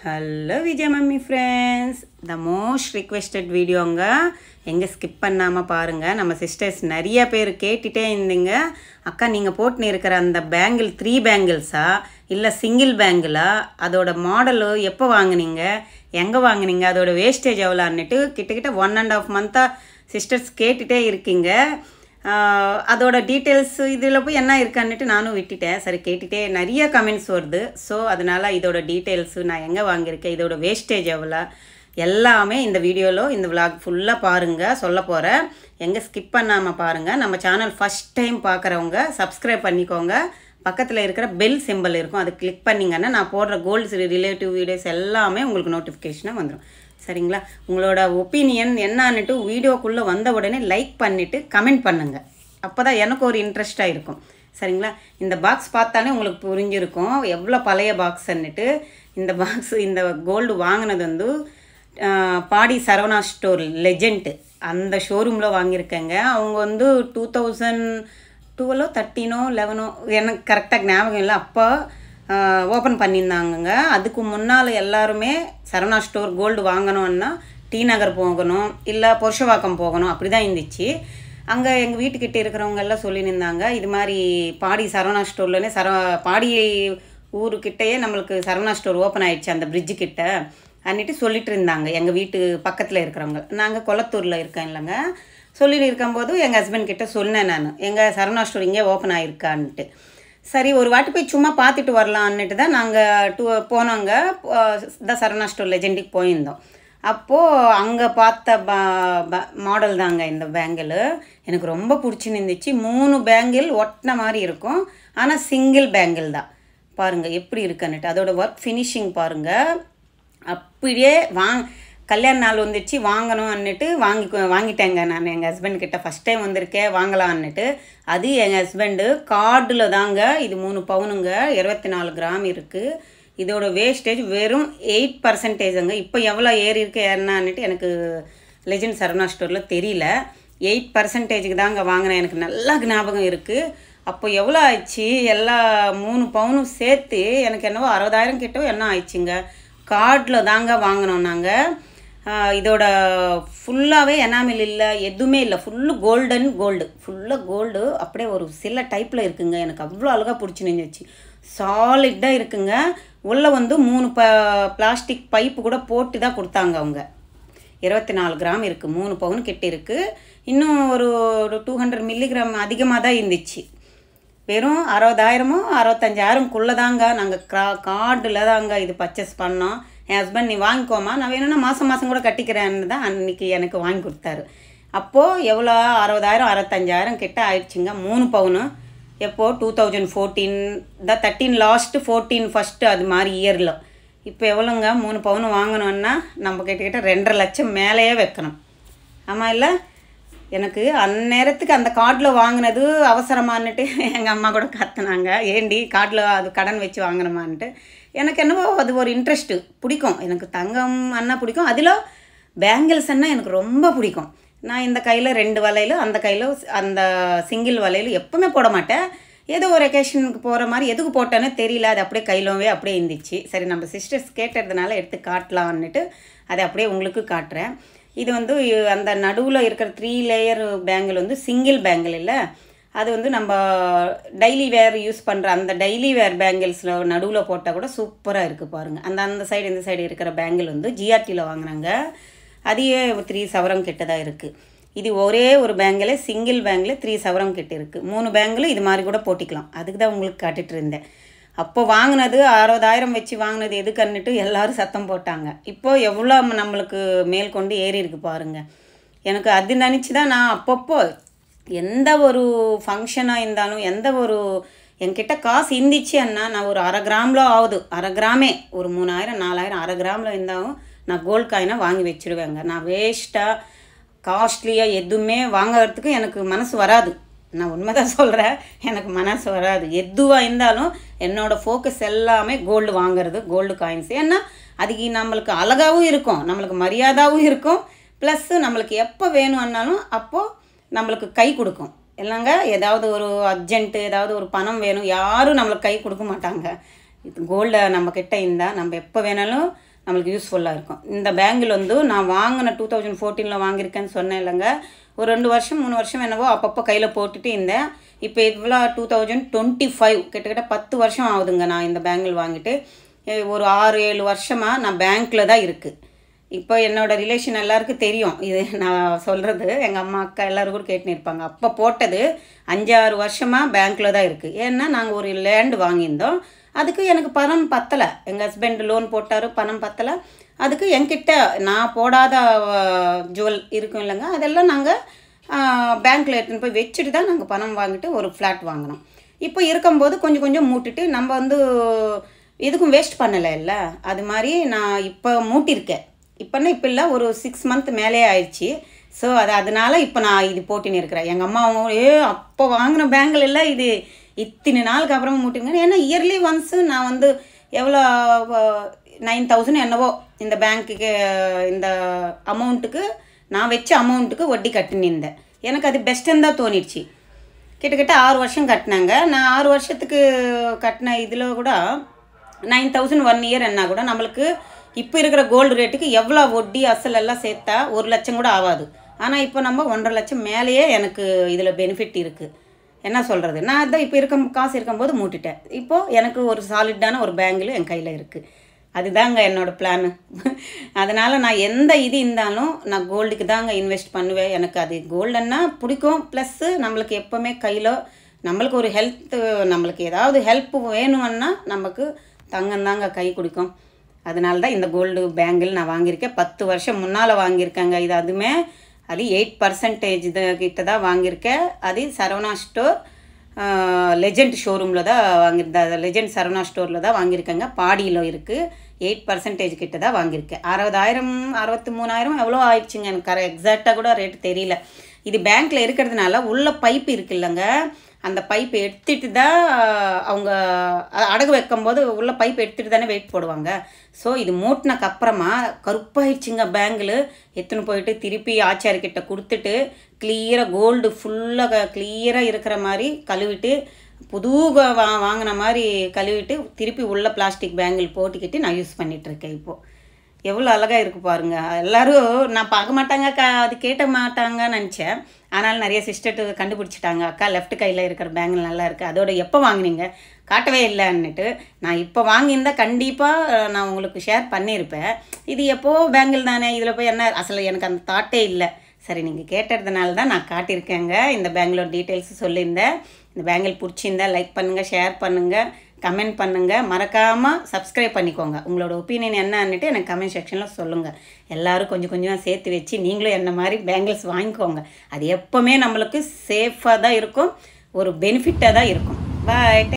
Hello Vijay mummy friends, the most requested வீடியோங்க. எங்கே skip பண்ணாமல் பாருங்கள். நம்ம சிஸ்டர்ஸ் நிறைய பேர் கேட்டுகிட்டே இருந்தீங்க, அக்கா நீங்கள் போட்டுன்னு இருக்கிற அந்த பேங்கிள் 3 பேங்கிள்ஸா இல்லை சிங்கிள் பேங்கிளா, அதோட மாடலு எப்போ வாங்கினீங்க, எங்கே வாங்கினீங்க, அதோட வேஸ்டேஜ் எவ்வளோன்னுட்டு கிட்டத்தட்ட 1.5 மந்த்தாக சிஸ்டர்ஸ் கேட்டுகிட்டே இருக்கீங்க. அதோட டீட்டெயில்ஸு இதில் போய் என்ன இருக்கான்னுட்டு நானும் விட்டுட்டேன். சரி, கேட்டுகிட்டே நிறைய கமெண்ட்ஸ் வருது. ஸோ அதனால் இதோட டீட்டெயில்ஸு, நான் எங்கே வாங்கியிருக்கேன், இதோட வேஸ்டேஜ் எவ்வளோ, எல்லாமே இந்த வீடியோவில் இந்த விளாக் ஃபுல்லாக பாருங்கள், சொல்ல போகிறேன். எங்கே ஸ்கிப் பண்ணாமல் பாருங்கள். நம்ம சேனல் ஃபஸ்ட் டைம் பார்க்குறவங்க சப்ஸ்கிரைப் பண்ணிக்கோங்க. பக்கத்தில் இருக்கிற பெல் சிம்பிள் இருக்கும், அது கிளிக் பண்ணிங்கன்னா நான் போடுற கோல்ட்ஸ் ரிலேட்டிவ் வீடியோஸ் எல்லாமே உங்களுக்கு நோட்டிஃபிகேஷனாக வந்துடும். சரிங்களா? உங்களோட ஒப்பீனியன் என்னான்னுட்டு வீடியோக்குள்ளே வந்த உடனே லைக் பண்ணிவிட்டு கமெண்ட் பண்ணுங்கள். அப்போ தான் எனக்கு ஒரு இன்ட்ரெஸ்ட்டாக இருக்கும். சரிங்களா? இந்த பாக்ஸ் பார்த்தாலே உங்களுக்கு புரிஞ்சிருக்கும் எவ்வளோ பழைய பாக்ஸ்ன்னுட்டு. இந்த பாக்ஸ், இந்த கோல்டு வாங்கினது வந்து பாடி சரவணா ஸ்டோர் லெஜெண்ட் அந்த ஷோரூமில் வாங்கியிருக்கேங்க. அவங்க வந்து 2012 13 11 எனக்கு கரெக்டாக ஞாபகம் இல்லை, அப்போ ஓப்பன் பண்ணியிருந்தாங்கங்க. அதுக்கு முன்னால் எல்லாருமே சரவணா ஸ்டோர் கோல்டு வாங்கணுன்னா டி நகர் போகணும், இல்லை புருஷவாக்கம் போகணும், அப்படி தான் இருந்துச்சு. அங்கே எங்கள் வீட்டுக்கிட்ட இருக்கிறவங்க எல்லாம் சொல்லியிருந்தாங்க, இது மாதிரி பாடி சரவணா ஸ்டோர்லனே பாடி ஊருக்கிட்டேயே நம்மளுக்கு சரவணா ஸ்டோர் ஓப்பன் ஆகிடுச்சு அந்த பிரிட்ஜு கிட்ட அன்னிட்டு சொல்லிட்டு இருந்தாங்க. எங்கள் வீட்டு பக்கத்தில் இருக்கிறவங்க, நாங்கள் கொளத்தூரில் இருக்கேன் இல்லைங்க, சொல்லிட்டு இருக்கும்போது எங்கள் ஹஸ்பண்ட் கிட்டே சொன்னேன் நான், எங்கள் சரவணா ஸ்டோர் இங்கே ஓப்பன் ஆகிருக்கான்ட்டு. சரி, ஒரு வாட்டி போய் சும்மா பார்த்துட்டு வரலான்னுட்டு தான் நாங்கள் போனோங்க. தான் சரவணா ஸ்டோர் லெஜெண்டுக்கு போயிருந்தோம். அப்போது அங்கே பார்த்த மாடல் தாங்க இந்த பேங்கிள். எனக்கு ரொம்ப பிடிச்சிருந்துச்சு. 3 பேங்கிள் ஒட்டின மாதிரி இருக்கும், ஆனால் சிங்கிள் பேங்கிள் தான். பாருங்கள் எப்படி இருக்குன்னுட்டு, அதோட ஒர்க் ஃபினிஷிங் பாருங்கள். அப்படியே கல்யாண நாள் வந்துச்சு, வாங்கணும்னுட்டு வாங்கிட்டேங்க நான். எங்கள் ஹஸ்பண்ட் கிட்ட ஃபஸ்ட் டைம் வந்திருக்கேன், வாங்கலான்னுட்டு. அது எங்கள் ஹஸ்பண்டு கார்டில் தாங்க. இது 3 பவுனுங்க, 24 கிராம் இருக்குது. இதோட வேஸ்டேஜ் வெறும் 8%. இப்போ எவ்வளோ ஏறி இருக்கு ஏறினான்னுட்டு எனக்கு லெஜெண்ட் சரவணா ஸ்டோரில் தெரியல. 8%க்கு தாங்க வாங்கினேன், எனக்கு நல்லா ஞாபகம் இருக்குது. அப்போ எவ்வளோ ஆயிடுச்சு, எல்லா 3 பவுனும் சேர்த்து எனக்கு என்னவோ 60,000 கிட்ட என்ன ஆயிடுச்சுங்க. கார்டில் தாங்க வாங்கினோம் நாங்கள். இதோட ஃபுல்லாகவே எனாமில் இல்லை, எதுவுமே இல்லை, ஃபுல்லு கோல்டு, ஃபுல்லாக கோல்டு. அப்படியே ஒரு சில டைப்பில் இருக்குங்க. எனக்கு அவ்வளோ அழகாக பிடிச்சிருந்துச்சு. சாலிட்டாக இருக்குங்க. உள்ளே வந்து 3 பிளாஸ்டிக் பைப்பு கூட போட்டு தான் கொடுத்தாங்க அவங்க. 24 கிராம் இருக்குது, 3 பவுன் கிட்ட இருக்குது. இன்னும் ஒரு 200 மில்லிகிராம் அதிகமாக தான் இருந்துச்சு. வெறும் 60,000 65,000க்குள்ளே தாங்க நாங்கள் கார்டில் தாங்க இது பர்ச்சேஸ் பண்ணோம். என் ஹஸ்பண்ட், நீ வாங்கிக்கோமா, நான் வேணும்னா மாதம் கூட கட்டிக்கிறேன்னு தான் அன்றைக்கி எனக்கு வாங்கி கொடுத்தாரு. அப்போது எவ்வளோ 60,000 65,000 கிட்ட ஆயிடுச்சுங்க. 3 பவுனு. எப்போது 2014 தான் 13 லாஸ்ட்டு 14 ஃபஸ்ட்டு, அது மாதிரி இயரில். இப்போ எவ்வளோங்க 3 பவுனு வாங்கணுன்னா நம்ம கிட்ட 2.5 லட்சம் மேலேயே வைக்கணும். ஆமாம் இல்லை? எனக்கு அந்நேரத்துக்கு அந்த கார்டில் வாங்கினது அவசரமானுட்டு எங்கள் அம்மா கூட கற்றுனாங்க, ஏண்டி கார்டில் அது கடன் வச்சு வாங்கினமான்ட்டு. எனக்கு என்னவோ அது ஒரு இன்ட்ரெஸ்ட்டு, பிடிக்கும் எனக்கு. தங்கம் அண்ணா பிடிக்கும், அதில் பேங்கிள்ஸ் அண்ணா எனக்கு ரொம்ப பிடிக்கும். நான் இந்த கையில் 2 வளையல், அந்த கையில் அந்த சிங்கிள் வளையல் எப்போவுமே போட மாட்டேன். ஏதோ ஒரு வெக்கேஷனுக்கு போகிற மாதிரி எதுக்கு போட்டேன்னு தெரியல, அது அப்படியே கையிலவே அப்படியே இருந்துச்சு. சரி, நம்ம சிஸ்டர்ஸ் கேட்டதுனால எடுத்து காட்டலான்னுட்டு அதை அப்படியே உங்களுக்கு காட்டுறேன். இது வந்து அந்த நடுவில் இருக்கிற 3 லேயர் பேங்கிள் வந்து சிங்கிள் பேங்கிள் இல்லை, அது வந்து நம்ம டெய்லி வேர் யூஸ் பண்ணுற அந்த டெய்லி வேர் பேங்கிள்ஸில் நடுவில் போட்டால் கூட சூப்பராக இருக்குது பாருங்கள். அந்த சைடு இந்த சைடு இருக்கிற பேங்கிள் வந்து ஜிஆர்டியில் வாங்கினாங்க. அதையே 3 சவரம் கிட்ட தான் இருக்குது. இது ஒரே ஒரு பேங்கில், சிங்கிள் பேங்கில் 3 சவரம் கிட்ட இருக்குது. 3 பேங்கில் இது மாதிரி கூட போட்டிக்கலாம். அதுக்கு தான் உங்களுக்கு காட்டிகிட்டு இருந்தேன். அப்போ வாங்கினது 60,000 வச்சு வாங்கினது எதுக்குன்னுட்டு எல்லோரும் சத்தம் போட்டாங்க. இப்போது எவ்வளோ நம்மளுக்கு மேல் கொண்டு ஏறி இருக்கு பாருங்கள். எனக்கு அது நினச்சி தான் நான் அப்பப்போ எந்த ஒரு ஃபங்க்ஷனாக இருந்தாலும், எந்த ஒரு என்கிட்ட காசு இருந்துச்சு அண்ணா, நான் ஒரு 1/2 கிராமில் ஆகுது, 1/2 கிராமே ஒரு 3,000 4,000 1/2 கிராமில் இருந்தாலும் நான் கோல்டு காயினாக வாங்கி வச்சுருவேங்க. நான் வேஸ்ட்டாக காஸ்ட்லியாக எதுவுமே வாங்கிறதுக்கு எனக்கு மனசு வராது. நான் உண்மை தான் சொல்கிறேன், எனக்கு மனசு வராது. எதுவாக இருந்தாலும் என்னோடய ஃபோக்கஸ் எல்லாமே கோல்டு வாங்கிறது, கோல்டு காயின்ஸ். ஏன்னா அதுக்கு நம்மளுக்கு அழகாகவும் இருக்கும், நம்மளுக்கு மரியாதாவும் இருக்கும், ப்ளஸ்ஸு நம்மளுக்கு எப்போ வேணும்னாலும் அப்போது நம்மளுக்கு கை கொடுக்கும் இல்லைங்க. ஏதாவது ஒரு அர்ஜென்ட்டு, ஏதாவது ஒரு பணம் வேணும், யாரும் நம்மளுக்கு கை கொடுக்க மாட்டாங்க. இது கோல்டை நம்மக்கிட்ட இருந்தால் நம்ம எப்போ வேணாலும் நம்மளுக்கு யூஸ்ஃபுல்லாக இருக்கும். இந்த பேங்கிள் வந்து நான் வாங்கின 2014 வாங்கியிருக்கேன்னு சொன்னேன் இல்லைங்க. ஒரு 2 வருஷம் 3 வருஷம் என்னவோ அப்பப்போ கையில் போட்டுட்டு இருந்தேன். இப்போ இவ்வளோ 2025 கிட்டத்தட்ட 10 வருஷம் ஆகுதுங்க நான் இந்த பேங்கிள் வாங்கிட்டு. ஒரு 6-7 வருஷமாக நான் பேங்க்கில் தான் இருக்குது. இப்போ என்னோடய ரிலேஷன் எல்லாருக்கும் தெரியும் இது நான் சொல்கிறது. எங்கள் அம்மா அக்கா எல்லோரும் கூட கேட்டுன்னு இருப்பாங்க. அப்போ போட்டது 5-6 வருஷமாக பேங்க்கில் தான் இருக்குது. ஏன்னா நாங்கள் ஒரு லேண்டு வாங்கியிருந்தோம். அதுக்கு எனக்கு பணம் பத்தலை. எங்கள் ஹஸ்பண்ட் லோன் போட்டார், பணம் பத்தலை. அதுக்கு என்கிட்ட நான் போடாத ஜுவல் இருக்கும் இல்லைங்க, அதெல்லாம் நாங்கள் பேங்க்கில் எடுத்துன்னு போய் வச்சுட்டு தான் நாங்கள் பணம் வாங்கிட்டு ஒரு ஃப்ளாட் வாங்கினோம். இப்போ இருக்கும்போது கொஞ்சம் கொஞ்சம் மூட்டிட்டு நம்ம வந்து எதுக்கும் வேஸ்ட் பண்ணலை இல்லை. அது மாதிரி நான் இப்போ மூட்டியிருக்கேன். இப்போன்னா இப்போ இல்லை, ஒரு 6 மந்த் மேலே ஆயிடுச்சு. ஸோ அதனால இப்போ நான் இது போட்டின்னு இருக்கிறேன். எங்கள் அம்மா அவங்க அப்போ வாங்கின பேங்கில் இல்லை, இது இத்தனை நாளுக்கு அப்புறமா மூட்டிங்க. ஏன்னா இயர்லி ஒன்ஸு நான் வந்து எவ்வளோ 9,000 என்னவோ இந்த பேங்க்குக்கு இந்த அமௌண்ட்டுக்கு நான் வச்ச அமௌண்ட்டுக்கு வட்டி கட்டின்னு இருந்தேன். எனக்கு அது பெஸ்ட்டுன்னு தான் தோணிடுச்சு. கிட்டத்தட்ட 6 வருஷம் கட்டினாங்க. நான் 6 வருஷத்துக்கு கட்டின இதில் கூட 9,000 1 இயர் என்ன கூட நம்மளுக்கு இப்போ இருக்கிற கோல்டு ரேட்டுக்கு எவ்வளோ வட்டி அசல் எல்லாம் சேர்த்தா 1 லட்சம் கூட ஆகாது. ஆனால் இப்போ நம்ம 1.5 லட்சம் மேலேயே எனக்கு இதில் பெனிஃபிட் இருக்குது. என்ன சொல்கிறது, நான் அதான் இப்போ காசு இருக்கும்போது மூட்டிட்டேன். இப்போது எனக்கு ஒரு சாலிட்டான ஒரு பேங்கிள் என் கையில் இருக்குது. அதுதாங்க என்னோடய பிளானு. அதனால் நான் எந்த இது இருந்தாலும் நான் கோல்டுக்கு தாங்க இன்வெஸ்ட் பண்ணுவேன். எனக்கு அது கோல்டுன்னா பிடிக்கும். ப்ளஸ்ஸு நம்மளுக்கு எப்போவுமே கையில் நம்மளுக்கு ஒரு நம்மளுக்கு ஏதாவது ஹெல்ப் வேணும்னா நமக்கு தங்கம் தாங்க கை கொடுக்கும். அதனால தான் இந்த கோல்டு பேங்கிள் நான் வாங்கியிருக்கேன். 10 வருஷம் முன்னால் வாங்கியிருக்கேங்க. இது அதுவுமே அது 8% கிட்ட தான் வாங்கியிருக்கேன். அது சரவணா ஸ்டோர் லெஜெண்ட் ஷோரூமில் தான் வாங்கியிருந்தேன். லெஜெண்ட் சரவணா ஸ்டோரில் தான் வாங்கியிருக்கேங்க. பாடியில் இருக்குது. 8% கிட்ட தான் வாங்கியிருக்கேன். 60,000 63,000 எவ்வளோ ஆயிடுச்சுங்க. எனக்கு எக்ஸாக்டாக கூட ரேட்டு தெரியல. இது பேங்க்கில் இருக்கிறதுனால உள்ள பைப்பு இருக்குல்லங்க, அந்த பைப் எடுத்துகிட்டு தான் அவங்க அடகு வைக்கும்போது உள்ள பைப் எடுத்துகிட்டு தானே வெயிட் போடுவாங்க. ஸோ இது மூட்டினக்கு அப்புறமா கருப்பாயிடுச்சுங்க பேங்கிள். எடுத்துன்னு போயிட்டு திருப்பி ஆச்சாரிக்கிட்ட கொடுத்துட்டு கிளியராக கோல்டு ஃபுல்லாக கிளியராக இருக்கிற மாதிரி கழுவிட்டு புது வாங்கின மாதிரி கழுவிட்டு திருப்பி உள்ள பிளாஸ்டிக் பேங்கிள் போட்டுக்கிட்டு நான் யூஸ் பண்ணிகிட்ருக்கேன். இப்போது எவ்வளோ அழகாக இருக்குது பாருங்கள். எல்லோரும் நான் பார்க்க மாட்டாங்க, அது கேட்ட மாட்டாங்கன்னு நினச்சேன். ஆனாலும் நிறைய சிஸ்டர் கண்டுபிடிச்சிட்டாங்க. அக்கா லெஃப்ட் கையில் இருக்கிற பேங்கிள் நல்லா இருக்குது, அதோட எப்போ வாங்கினீங்க, காட்டவே இல்லைன்னுட்டு. நான் இப்போ வாங்கியிருந்தால் கண்டிப்பாக நான் உங்களுக்கு ஷேர் பண்ணியிருப்பேன். இது எப்போது பேங்கிள் தானே, இதில் போய் என்ன அசல் எனக்கு அந்த தாட்டே இல்லை. சரி, நீங்கள் கேட்டதுனால தான் நான் காட்டியிருக்கேங்க. இந்த பேங்கிளோட டீட்டெயில்ஸ் சொல்லியிருந்தேன். இந்த பேங்கிள் பிடிச்சிருந்தா லைக் பண்ணுங்கள், ஷேர் பண்ணுங்கள், கமெண்ட் பண்ணுங்கள். மறக்காமல் சப்ஸ்கிரைப் பண்ணிக்கோங்க. உங்களோட ஒப்பீனியன் என்னன்னுட்டு எனக்கு கமெண்ட் செக்ஷனில் சொல்லுங்கள். எல்லோரும் கொஞ்சம் கொஞ்சமாக சேர்த்து வச்சு நீங்களும் என்ன மாதிரி பேங்கிள்ஸ் வாங்கிக்கோங்க. அது எப்போவுமே நம்மளுக்கு சேஃபாக தான் இருக்கும், ஒரு பெனிஃபிட்டாக தான் இருக்கும். பாய்.